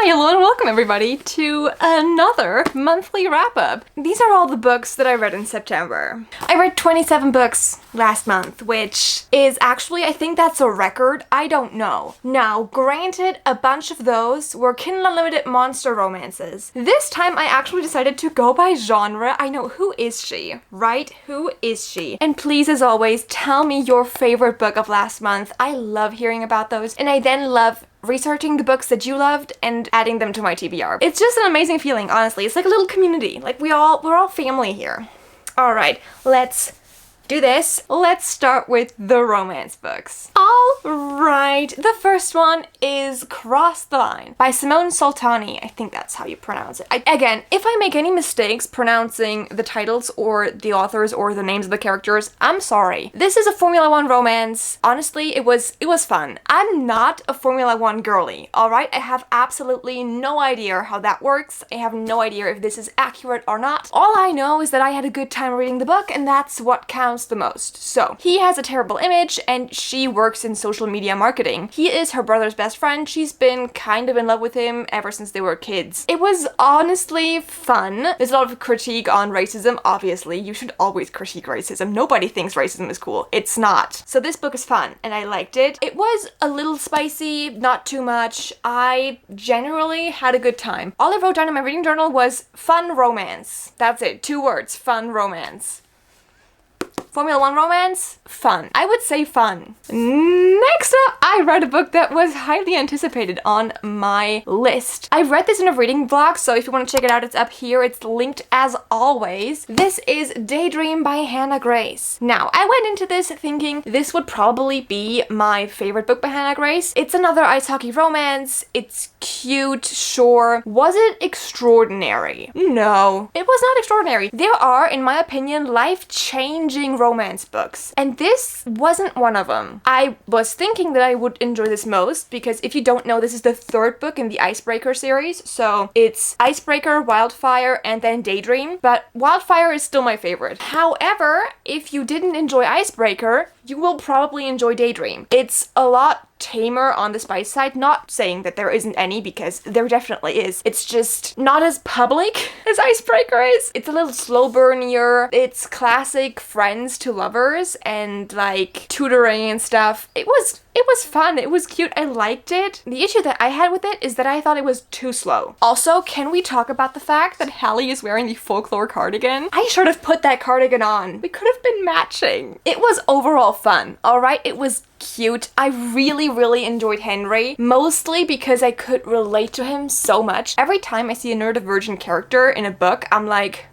Hello and welcome everybody to another monthly wrap-up. These are all the books that I read in September. I read 27 books last month, which is actually, I think that's a record. I don't know. Now, granted, a bunch of those were Kindle Unlimited monster romances. This time I actually decided to go by genre. I know, who is she, right? Who is she? And please, as always, tell me your favorite book of last month. I love hearing about those, and I then love researching the books that you loved and adding them to my TBR. It's just an amazing feeling, honestly. It's like a little community. Like we're all family here. All right, let's do this. Let's start with the romance books. All right, the first one is Cross the Line by Simone Soltani. I think that's how you pronounce it. Again, if I make any mistakes pronouncing the titles or the authors or the names of the characters, I'm sorry. This is a Formula One romance. Honestly, it was fun. I'm not a Formula One girly, all right? I have absolutely no idea how that works. I have no idea if this is accurate or not. All I know is that I had a good time reading the book, and that's what counts the most. So, he has a terrible image and she works in social media marketing. He is her brother's best friend. She's been kind of in love with him ever since they were kids. It was honestly fun. There's a lot of critique on racism, obviously. You should always critique racism. Nobody thinks racism is cool. It's not. So this book is fun and I liked it. It was a little spicy, not too much. I generally had a good time. All I wrote down in my reading journal was fun romance. That's it. 2 words. Fun romance. Formula One romance? Fun. I would say fun. Next up, I read a book that was highly anticipated on my list. I read this in a reading blog, so if you want to check it out, it's up here. It's linked as always. This is Daydream by Hannah Grace. Now, I went into this thinking this would probably be my favorite book by Hannah Grace. It's another ice hockey romance. It's cute, sure. Was it extraordinary? No, it was not extraordinary. There are, in my opinion, life-changing romance books, and this wasn't one of them. I was thinking that I would enjoy this most because if you don't know, this is the 3rd book in the Icebreaker series. So it's Icebreaker, Wildfire, and then Daydream, but Wildfire is still my favorite. However, if you didn't enjoy Icebreaker, you will probably enjoy Daydream. It's a lot tamer on the spice side, not saying that there isn't any because there definitely is. It's just not as public as Icebreaker is. It's a little slow burnier. It's classic friends to lovers and like tutoring and stuff. It was fun. It was cute. I liked it. The issue that I had with it is that I thought it was too slow. Also, can we talk about the fact that Hallie is wearing the folklore cardigan? I should have put that cardigan on. We could have been matching. It was overall fun, all right? It was cute. I really enjoyed Henry, mostly because I could relate to him so much. Every time I see a neurodivergent character in a book, I'm like,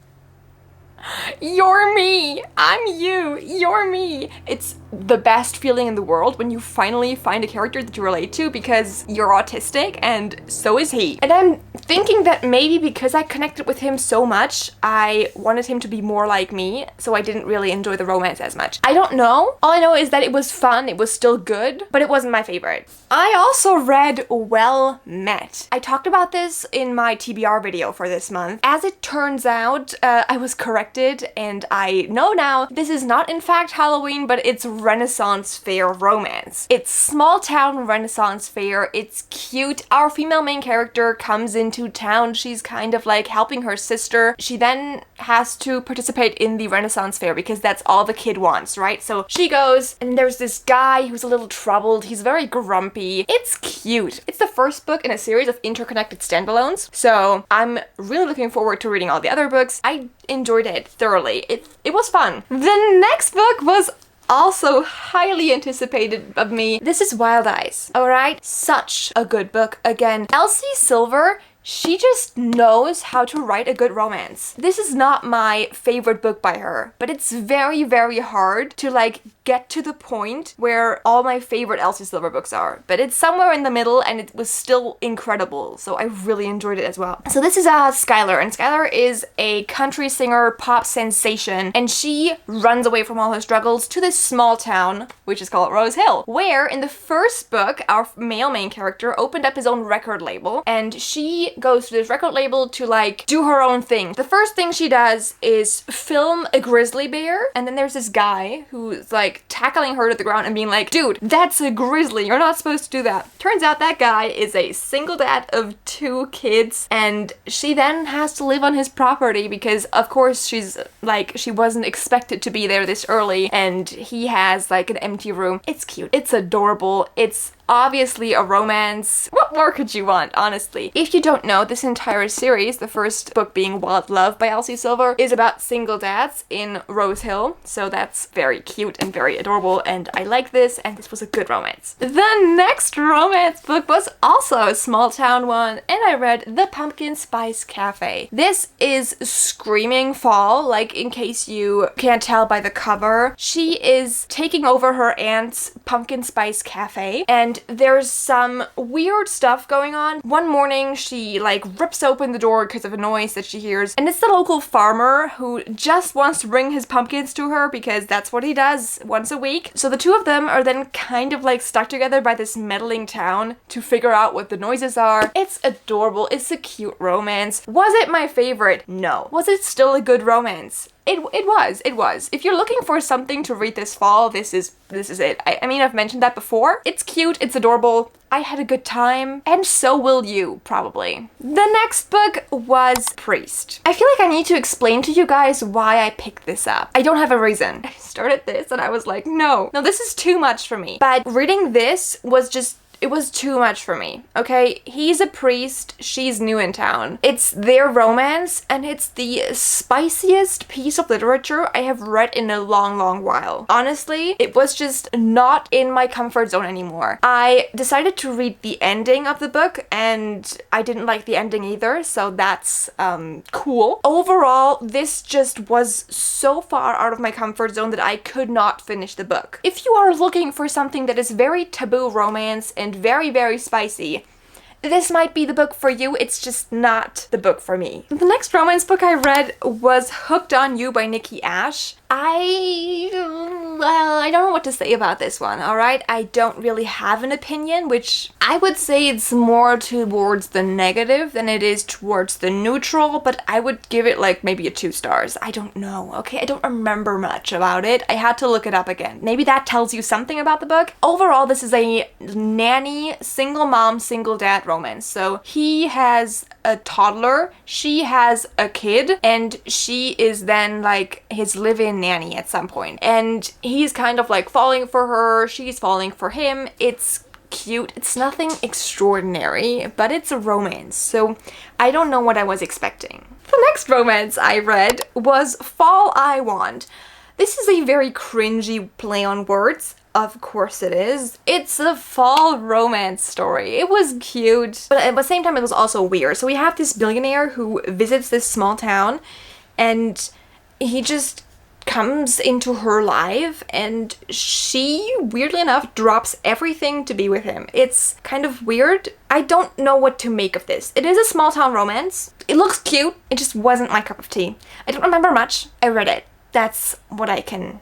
you're me, I'm you, you're me. It's the best feeling in the world when you finally find a character that you relate to because you're autistic and so is he. And I'm thinking that maybe because I connected with him so much, I wanted him to be more like me, so I didn't really enjoy the romance as much. I don't know. All I know is that it was fun, it was still good, but it wasn't my favorite. I also read Well Met. I talked about this in my TBR video for this month. As it turns out, I was corrected and I know now this is not in fact Halloween, but it's Renaissance Fair romance. It's small town Renaissance Fair. It's cute. Our female main character comes into town. She's kind of like helping her sister. She then has to participate in the Renaissance Fair because that's all the kid wants, right? So she goes and there's this guy who's a little troubled. He's very grumpy. It's cute. It's the first book in a series of interconnected standalones. So I'm really looking forward to reading all the other books. I enjoyed it thoroughly. It was fun. The next book was also highly anticipated of me. This is Wild Eyes, alright? Such a good book. Again, Elsie Silver, she just knows how to write a good romance. This is not my favorite book by her, but it's very hard to like get to the point where all my favorite Elsie Silver books are. But it's somewhere in the middle and it was still incredible, so I really enjoyed it as well. So this is Skylar, and Skylar is a country singer, pop sensation, and she runs away from all her struggles to this small town, which is called Rose Hill, where in the first book, our male main character opened up his own record label, and she goes to this record label to like do her own thing. The first thing she does is film a grizzly bear, and then there's this guy who's like tackling her to the ground and being like, dude, that's a grizzly, you're not supposed to do that. Turns out that guy is a single dad of 2 kids, and she then has to live on his property because of course she's like, she wasn't expected to be there this early, and he has like an empty room. It's cute, it's adorable, it's obviously a romance. What more could you want, honestly? If you don't know, this entire series, the first book being Wild Love by Elsie Silver, is about single dads in Rose Hill, so that's very cute and very adorable, and I like this, and this was a good romance. The next romance book was also a small town one, and I read The Pumpkin Spice Cafe. This is screaming fall, like in case you can't tell by the cover. She is taking over her aunt's pumpkin spice cafe, and there's some weird stuff going on. One morning she like rips open the door because of a noise that she hears, and it's the local farmer who just wants to bring his pumpkins to her because that's what he does once a week. So the two of them are then kind of like stuck together by this meddling town to figure out what the noises are. It's adorable. It's a cute romance. Was it my favorite? No. Was it still a good romance? It was. If you're looking for something to read this fall, this is it. I mean, I've mentioned that before. It's cute, it's adorable, I had a good time, and so will you, probably. The next book was Priest. I feel like I need to explain to you guys why I picked this up. I don't have a reason. I started this and I was like, no, this is too much for me. But reading this was just, it was too much for me, okay? He's a priest, she's new in town. It's their romance, and it's the spiciest piece of literature I have read in a long, long while. Honestly, it was just not in my comfort zone anymore. I decided to read the ending of the book, and I didn't like the ending either, so that's cool. Overall, this just was so far out of my comfort zone that I could not finish the book. If you are looking for something that is very taboo romance and very, very spicy, this might be the book for you. It's just not the book for me. The next romance book I read was Hooked on You by Nikki Ash. I don't know what to say about this one, alright? I don't really have an opinion, which I would say it's more towards the negative than it is towards the neutral, but I would give it like maybe a 2 stars. I don't know, okay? I don't remember much about it. I had to look it up again. Maybe that tells you something about the book. Overall, this is a nanny, single mom, single dad romance. So he has a toddler, she has a kid, and she is then like his live-in nanny at some point. And he's kind of like falling for her, she's falling for him. It's cute. It's nothing extraordinary, but it's a romance, so I don't know what I was expecting. The next romance I read was Fall I Want. This is a very cringy play on words. Of course it is. It's a fall romance story. It was cute, but at the same time it was also weird. So we have this billionaire who visits this small town, and he just comes into her life, and she, weirdly enough, drops everything to be with him. It's kind of weird. I don't know what to make of this. It is a small town romance. It looks cute. It just wasn't my cup of tea. I don't remember much. I read it. That's what I can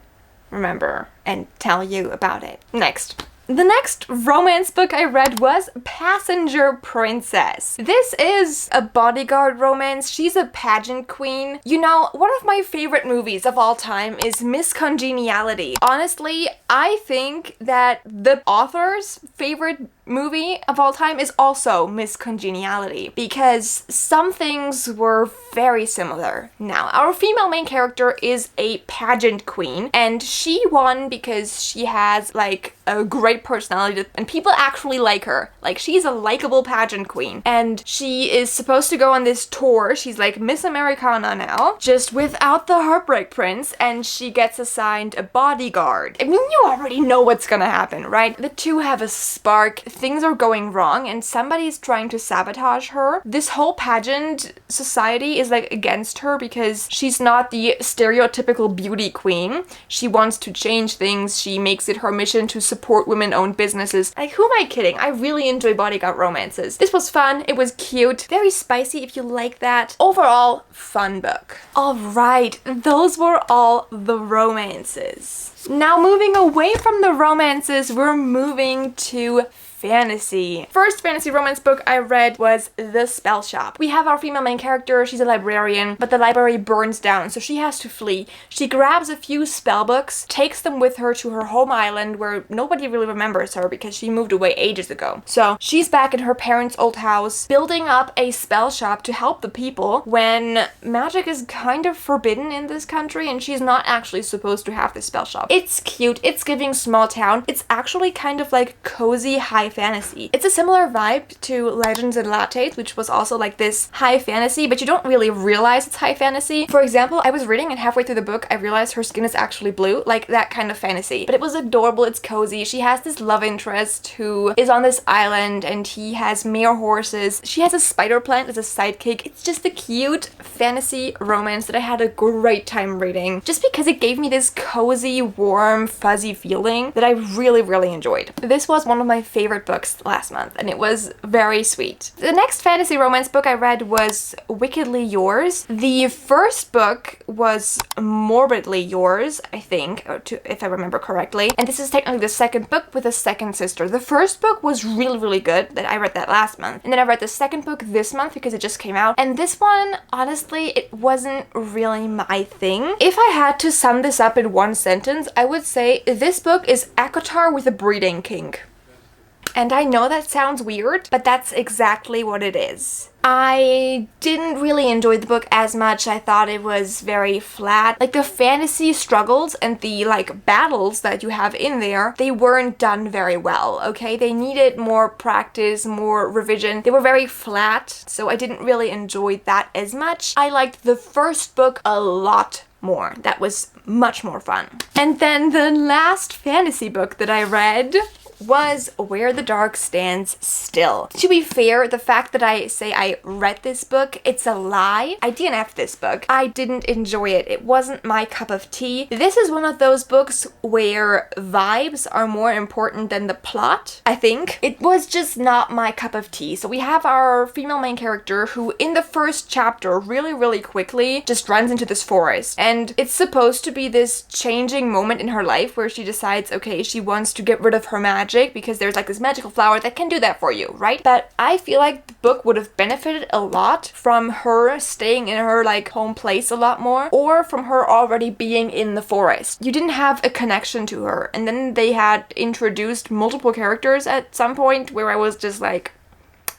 remember and tell you about it. Next. The next romance book I read was Passenger Princess. This is a bodyguard romance. She's a pageant queen. You know, one of my favorite movies of all time is Miss Congeniality. Honestly, I think that the author's favorite movie of all time is also Miss Congeniality, because some things were very similar. Now, our female main character is a pageant queen, and she won because she has like a great personality and people actually like her. Like, she's a likable pageant queen, and she is supposed to go on this tour. She's like Miss Americana now, just without the Heartbreak Prince, and she gets assigned a bodyguard. I mean, you already know what's gonna happen, right? The two have a spark. Things are going wrong and somebody's trying to sabotage her. This whole pageant society is like against her because she's not the stereotypical beauty queen. She wants to change things. She makes it her mission to support women-owned businesses. Like, who am I kidding? I really enjoy bodyguard romances. This was fun. It was cute. Very spicy if you like that. Overall, fun book. Alright, those were all the romances. Now, moving away from the romances, we're moving to fantasy. First fantasy romance book I read was The Spell Shop. We have our female main character, she's a librarian, but the library burns down, so she has to flee. She grabs a few spell books, takes them with her to her home island where nobody really remembers her because she moved away ages ago. So she's back in her parents' old house, building up a spell shop to help the people when magic is kind of forbidden in this country and she's not actually supposed to have this spell shop. It's cute, it's giving small town, it's actually kind of like cozy high fantasy. It's a similar vibe to Legends and Lattes, which was also like this high fantasy, but you don't really realize it's high fantasy. For example, I was reading and halfway through the book I realized her skin is actually blue, like that kind of fantasy. But it was adorable, it's cozy. She has this love interest who is on this island and he has mare horses. She has a spider plant as a sidekick. It's just a cute fantasy romance that I had a great time reading just because it gave me this cozy, warm, fuzzy feeling that I really enjoyed. This was one of my favorite books last month and it was very sweet. The next fantasy romance book I read was Wickedly Yours. The first book was Morbidly Yours, I think, if I remember correctly. And this is technically the second book with a second sister. The first book was really good, that I read that last month. And then I read the second book this month because it just came out. And this one, honestly, it wasn't really my thing. If I had to sum this up in one sentence, I would say this book is ACOTAR with a breeding kink. And I know that sounds weird, but that's exactly what it is. I didn't really enjoy the book as much. I thought it was very flat. Like the fantasy struggles and the like battles that you have in there, they weren't done very well, okay? They needed more practice, more revision. They were very flat, so I didn't really enjoy that as much. I liked the first book a lot more. That was much more fun. And then the last fantasy book that I read was Where the Dark Stands Still. To be fair, the fact that I say I read this book, it's a lie. I DNF'd this book. I didn't enjoy it. It wasn't my cup of tea. This is one of those books where vibes are more important than the plot, I think. It was just not my cup of tea. So we have our female main character who in the first chapter really quickly just runs into this forest. And it's supposed to be this changing moment in her life where she decides, okay, she wants to get rid of her magic because there's like this magical flower that can do that for you, right? But I feel like the book would have benefited a lot from her staying in her like home place a lot more, or from her already being in the forest. You didn't have a connection to her, and then they had introduced multiple characters at some point where I was just like,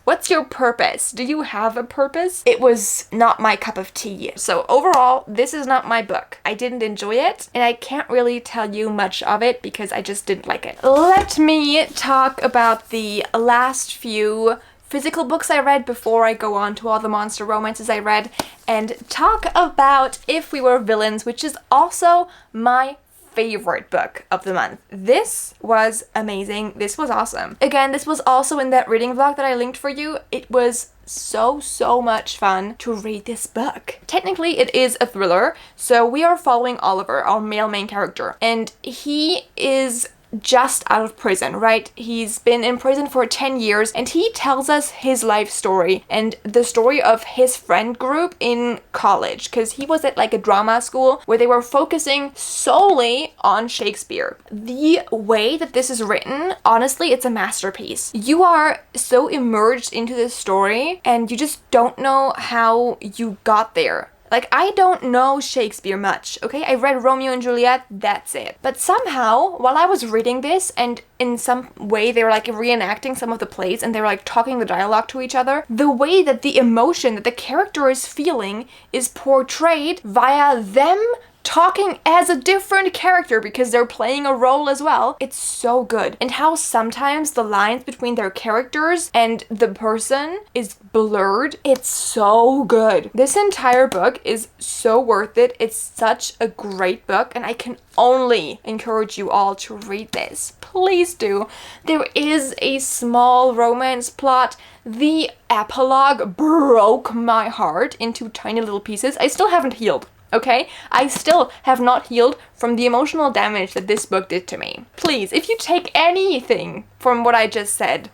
what's your purpose? Do you have a purpose? It was not my cup of tea. So overall, this is not my book. I didn't enjoy it, and I can't really tell you much of it because I just didn't like it. Let me talk about the last few physical books I read before I go on to all the monster romances I read, and talk about If We Were Villains, which is also my favorite book of the month. This was amazing. This was awesome. Again, this was also in that reading vlog that I linked for you. It was so much fun to read this book. Technically, it is a thriller, so we are following Oliver, our male main character, and he is just out of prison, right? He's been in prison for 10 years and he tells us his life story and the story of his friend group in college, because he was at like a drama school where they were focusing solely on Shakespeare. The way that this is written, honestly, it's a masterpiece. You are so immersed into this story and you just don't know how you got there. Like, I don't know Shakespeare much, okay? I read Romeo and Juliet, that's it. But somehow, while I was reading this, and in some way they were like reenacting some of the plays and they were like talking the dialogue to each other, the way that the emotion that the character is feeling is portrayed via them talking as a different character because they're playing a role as well. It's so good. And how sometimes the lines between their characters and the person is blurred. It's so good. This entire book is so worth it. It's such a great book and I can only encourage you all to read this. Please do. There is a small romance plot. The epilogue broke my heart into tiny little pieces. I still haven't healed. Okay? I still have not healed from the emotional damage that this book did to me. Please, if you take anything from what I just said,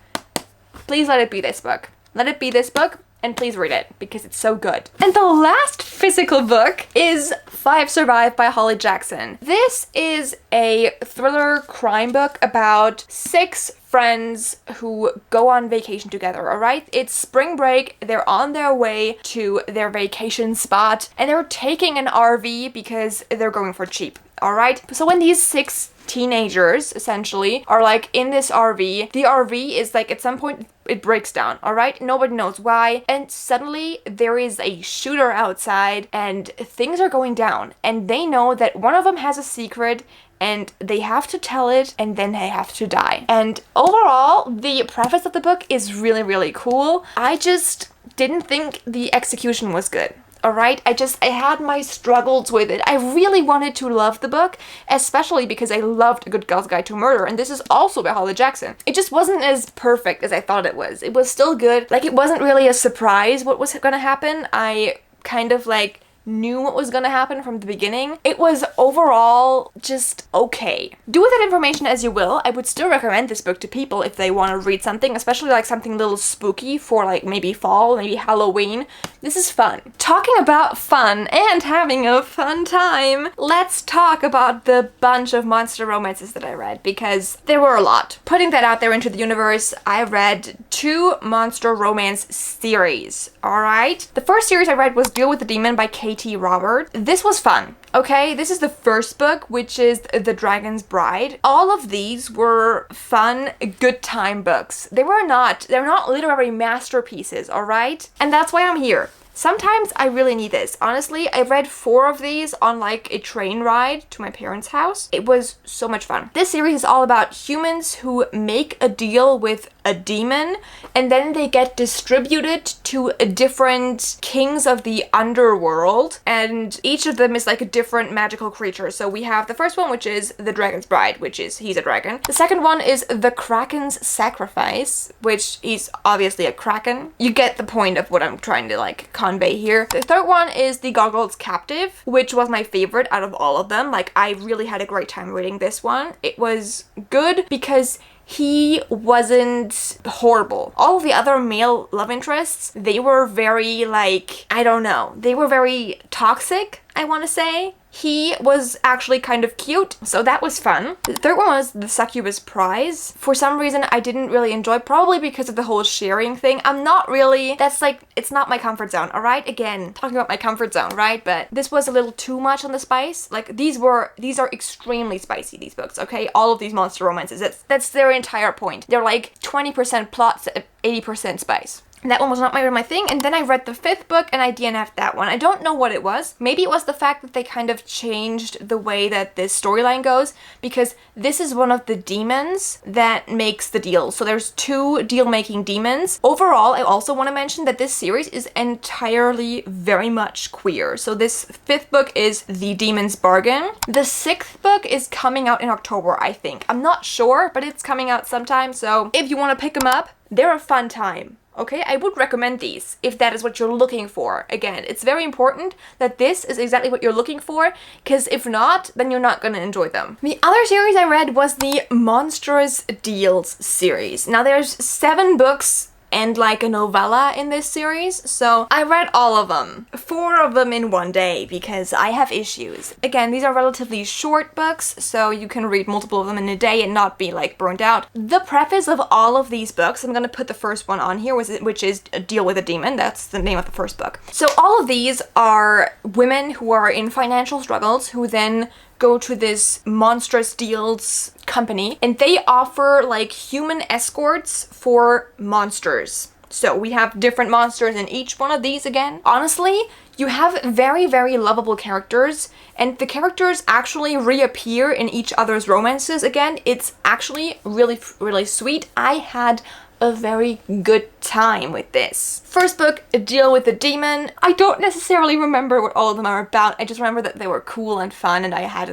please let it be this book. Let it be this book, and please read it, because it's so good. And the last physical book is Five Survive by Holly Jackson. This is a thriller crime book about 6 friends who go on vacation together, alright? It's spring break, they're on their way to their vacation spot, and they're taking an RV because they're going for cheap, alright? So when these 6 teenagers, essentially, are like in this RV, the RV is like at some point it breaks down, alright? Nobody knows why, and suddenly there is a shooter outside and things are going down, and they know that one of them has a secret and they have to tell it, and then they have to die. And overall, the preface of the book is really, really cool. I just didn't think the execution was good. Alright, I had my struggles with it. I really wanted to love the book, especially because I loved A Good Girl's Guide to Murder, and this is also by Holly Jackson. It just wasn't as perfect as I thought it was. It was still good. Like, it wasn't really a surprise what was gonna happen. I kind of like knew what was gonna happen from the beginning. It was overall just okay. Do with that information as you will. I would still recommend this book to people if they want to read something, especially like something a little spooky for like maybe fall, maybe Halloween. This is fun. Talking about fun and having a fun time, let's talk about the bunch of monster romances that I read, because there were a lot. Putting that out there into the universe, I read 2 monster romance series, alright? The first series I read was Deal with the Demon by Katie Robert. This was fun. Okay, this is the first book, which is The Dragon's Bride. All of these were fun, good time books. They're not literary masterpieces, alright? And that's why I'm here. Sometimes I really need this. Honestly, I read 4 of these on like a train ride to my parents' house. It was so much fun. This series is all about humans who make a deal with a demon, and then they get distributed to different kings of the underworld, and each of them is like a different magical creature. So we have the first one, which is The Dragon's Bride, which is he's a dragon. The second one is The Kraken's Sacrifice, which he's obviously a kraken. You get the point of what I'm trying to like convey here. The third one is The Gargoyle's Captive, which was my favorite out of all of them. Like, I really had a great time reading this one. It was good because he wasn't horrible. All of the other male love interests, they were very like, I don't know, they were very toxic, I want to say. He was actually kind of cute, so that was fun. The third one was The Succubus Prize. For some reason, I didn't really enjoy, probably because of the whole sharing thing. I'm not really, that's like, it's not my comfort zone, alright? Again, talking about my comfort zone, right? But this was a little too much on the spice. Like, these are extremely spicy, these books, okay? All of these monster romances, that's their entire point. They're like 20% plot, 80% spice. That one was not my thing, and then I read the 5th book and I DNF'd that one. I don't know what it was. Maybe it was the fact that they kind of changed the way that this storyline goes, because this is one of the demons that makes the deal. So there's 2 deal-making demons. Overall, I also want to mention that this series is entirely very much queer. So this 5th book is The Demon's Bargain. The 6th book is coming out in October, I think. I'm not sure, but it's coming out sometime, so if you want to pick them up, they're a fun time. Okay, I would recommend these if that is what you're looking for. Again, it's very important that this is exactly what you're looking for, because if not, then you're not going to enjoy them. The other series I read was the Monstrous Deals series. Now there's 7 books and like a novella in this series, so I read all of them. 4 of them in one day because I have issues. Again, these are relatively short books, so you can read multiple of them in a day and not be like burnt out. The preface of all of these books, I'm gonna put the first one on here, which is Deal with a Demon. That's the name of the first book. So all of these are women who are in financial struggles who then go to this monstrous deals company, and they offer like human escorts for monsters. So we have different monsters in each one of these again. Honestly, you have very, very lovable characters, and the characters actually reappear in each other's romances again. It's actually really, really sweet. I had a very good time with this. First book, Deal with the Demon. I don't necessarily remember what all of them are about. I just remember that they were cool and fun, and I had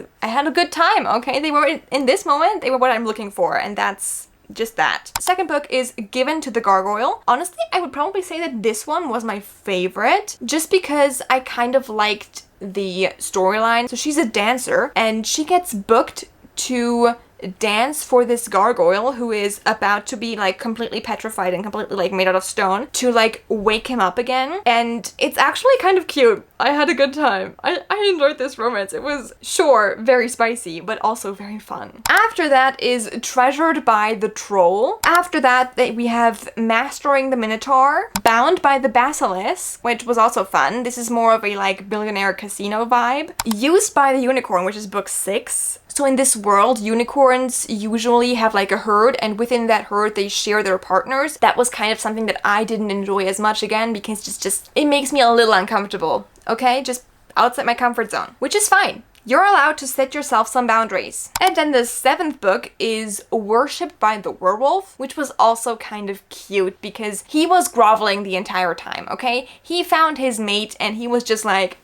a good time, okay? They were, in this moment, they were what I'm looking for, and that's just that. Second book is Given to the Gargoyle. Honestly, I would probably say that this one was my favorite, just because I kind of liked the storyline. So she's a dancer, and she gets booked to dance for this gargoyle who is about to be like completely petrified and completely like made out of stone to like wake him up again. And it's actually kind of cute. I had a good time. I enjoyed this romance. It was, sure, very spicy, but also very fun. After that is Treasured by the Troll. After that, we have Mastering the Minotaur, Bound by the Basilisk, which was also fun. This is more of a like billionaire casino vibe. Used by the Unicorn, which is book 6. So in this world, unicorns usually have like a herd, and within that herd they share their partners. That was kind of something that I didn't enjoy as much again, because it makes me a little uncomfortable, okay? Just outside my comfort zone, which is fine. You're allowed to set yourself some boundaries. And then the 7th book is Worshipped by the Werewolf, which was also kind of cute because he was groveling the entire time, okay? He found his mate and he was just like,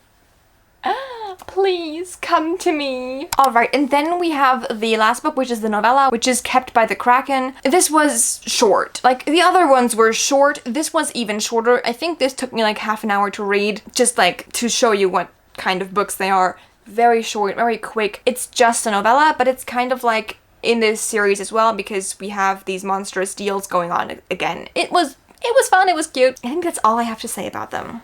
please come to me. Alright, and then we have the last book, which is the novella, which is Kept by the Kraken. This was short. Like, the other ones were short. This was even shorter. I think this took me like half an hour to read, just like to show you what kind of books they are. Very short, very quick. It's just a novella, but it's kind of like in this series as well because we have these monstrous deals going on again. It was fun, it was cute. I think that's all I have to say about them.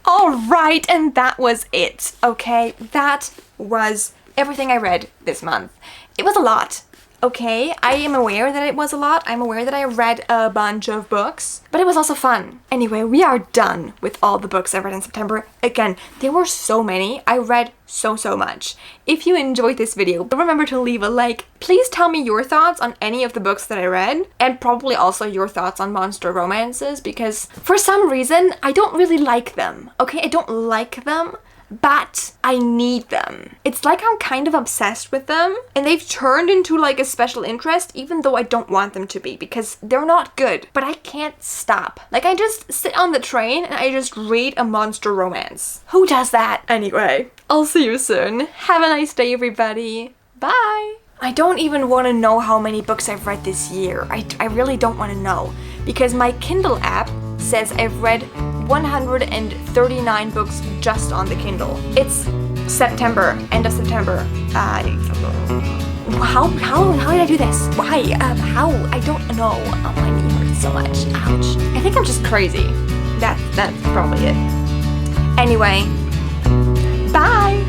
Alright, and that was it, okay? That was everything I read this month. It was a lot, okay? I am aware that it was a lot. I'm aware that I read a bunch of books, but it was also fun. Anyway, we are done with all the books I read in September. Again, there were so many. I read so much. If you enjoyed this video, remember to leave a like. Please tell me your thoughts on any of the books that I read, and probably also your thoughts on monster romances, because for some reason, I don't really like them, okay? I don't like them, but I need them. It's like I'm kind of obsessed with them, and they've turned into like a special interest, even though I don't want them to be, because they're not good, but I can't stop. Like, I just sit on the train and I just read a monster romance. Who does that? Anyway, I'll see you soon. Have a nice day, everybody. Bye! I don't even want to know how many books I've read this year. I really don't want to know, because my Kindle app says I've read 139 books just on the Kindle. It's September, end of September. How did I do this? Why? How? I don't know. Oh, my knee hurts so much. Ouch. I think I'm just crazy. That's probably it. Anyway, bye!